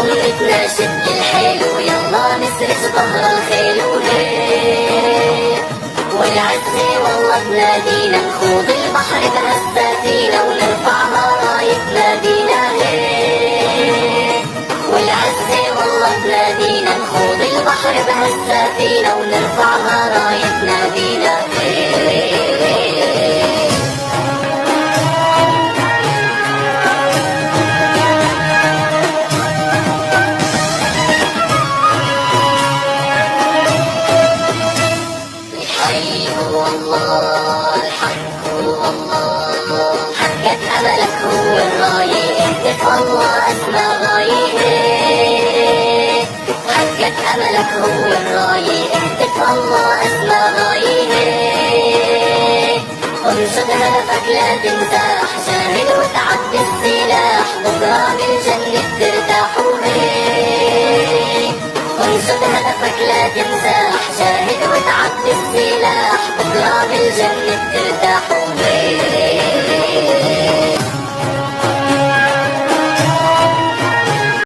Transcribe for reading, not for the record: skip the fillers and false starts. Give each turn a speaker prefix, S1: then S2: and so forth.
S1: أمتنا شد الحيل ويلا نسرج ظهر الخيل وليه والعزة والله بنادينا نخوض البحر بهالسفينة ونرفعها راية بلادينا هيه والعزة والله بنادينا نخوض البحر بهالسفينة ونرفعها راية نادينا والله الحق والله حقق أملك هو الراية اهدف والله أسمى غاية حقق أملك هو الراية اهدف والله أسمى غاية انشد هدفك لا تمزح جاهد وتعب بالسلاح بكرة بالجنة ترتاح وهيك انشد هدفك لا تمزح جاهد وتعب بالسلاح بكرة بالجنة ترتاح وهيك